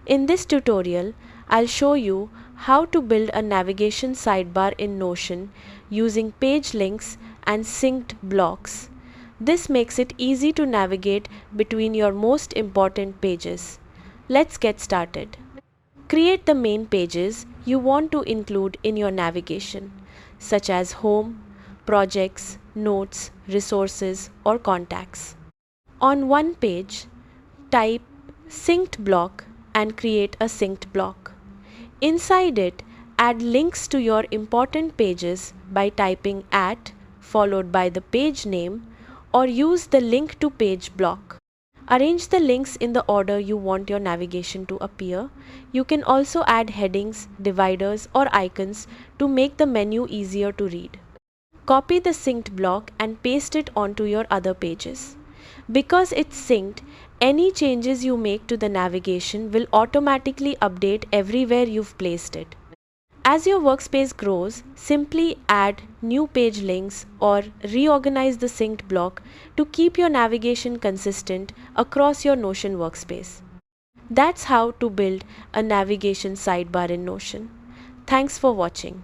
In this tutorial, I'll show you how to build a navigation sidebar in Notion using page links and synced blocks. This makes it easy to navigate between your most important pages. Let's get started. Create the main pages you want to include in your navigation, such as home, projects, notes, resources, or contacts. On one page, type synced block and create a synced block. Inside it, add links to your important pages by typing @ followed by the page name, or use the link to page block. Arrange the links in the order you want your navigation to appear. You can also add headings, dividers, or icons to make the menu easier to read. Copy the synced block and paste it onto your other pages. Because it's synced, any changes you make to the navigation will automatically update everywhere you've placed it. As your workspace grows, simply add new page links or reorganize the synced block to keep your navigation consistent across your Notion workspace. That's how to build a navigation sidebar in Notion. Thanks for watching.